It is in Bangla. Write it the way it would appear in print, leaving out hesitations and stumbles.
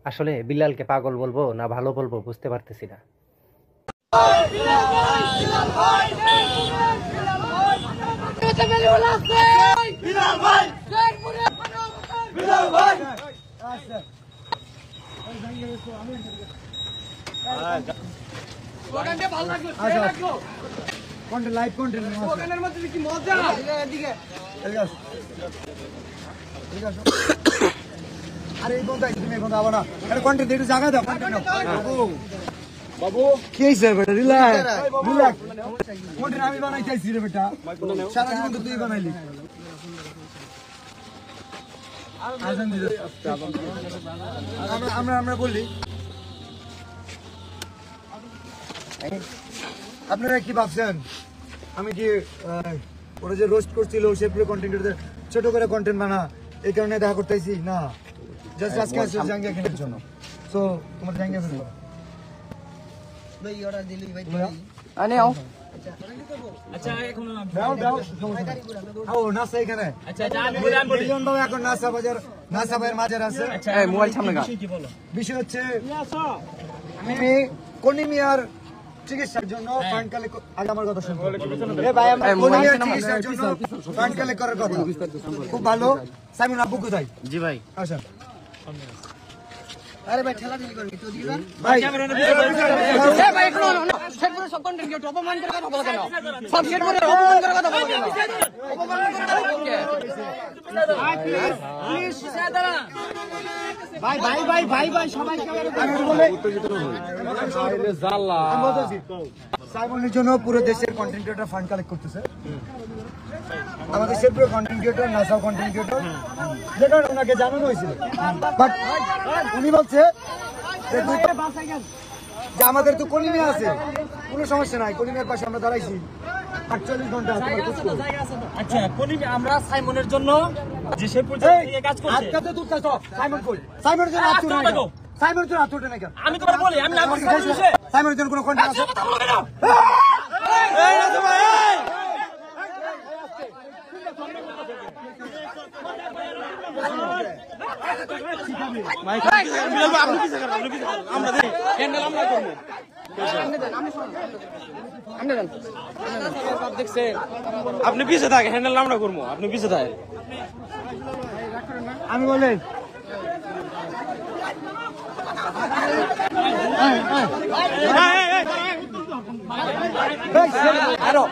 আসলে বিলালকে পাগল বলবো না ভালো বলবো বুঝতে পারতেছি না। বাবু কি হইছে বেটা? Relax relax. কন্টেন্ট আমি বানাইতেছি রে বেটা, সারা জীবন তো তুই বানাইলি। আমরা বললি আপনারা কি ভাবছেন আমি কি ওরা যে রোস্ট করছিল সে পুরো কন্টেন্ট ছোট করে কন্টেন্ট বানা এই কারণে দেখা করতেছি না। জাস্ট আজকে আসছে জাঙ্গিয়া কেনার জন্য। তো তোমার জাঙ্গিয়া ফেলে ভাই অর্ডার দিলি ভাই আনে আও। আচ্ছা এখন দাও দাও ও নাসা এখানে। আচ্ছা আমি বলি মিলিয়ন বাবু এখন নাসা বাজার নাসা ভাইয়ের মাঝে আছে। আচ্ছা এই মোবাইল সামনে গা। বিষয় হচ্ছে আমি কোনিমিয়ার চিকিৎসার জন্য ফান্ড কালেক্ট আগে আমার কথা শুনুন। এ ভাই আমরা কোনিমিয়ার চিকিৎসার জন্য ফান্ড কালেক্ট করার কথা। খুব ভালো। সাইমন আব্বু কোথায়? জি ভাই আসেন। আরে ভাই ঠেলা ঠেলি করবি তুই দিবা ভাই ক্যামেরা না। এ ভাই একটু না সেট করে সব কন্টেন্ট কি অপমান করে কথা বলা কেন? সব সেট করে অপমান করে কথা বলা কেন? অপমান করে কথা বলকে ভাই প্লিজ সাদারা ভাই ভাই ভাই ভাই ভাই সবাই ক্যামেরা বলে আরে জাল্লা আমি বলতেছি সাইমনের জন্য পুরো দেশের কন্টেন্ট ক্রিয়েটর ফান্ড কালেক্ট করতেছে। আমাদের সে পুরো content creator NASA content creator যেটা ওনাকে জানানো হয়েছিল, বাট উনি বলছে যে আমাদের তো কলিমিয়া আছে, কোনো সমস্যা নাই, কলিমিয়ার পাশে আমরা দাঁড়াইছি 48 ঘন্টা। আচ্ছা কলিমিয়া আমরা সাইমনের জন্য যে সে পর্যন্ত কাজ করছে আজকে তো তুই সাইমন কই সাইমনের জন্য আত্ম নাই, সাইমনের জন্য আত্মটা নাই। আমি তোমার বলি আমি না করছি সাইমনের জন্য কোনো কন্টেন্ট আছে? এই না ভাই আপনি পিছিয়ে থাকে হ্যান্ডেল আমরা করবো, আপনি পিছিয়ে থাকে। আমি বলে আরো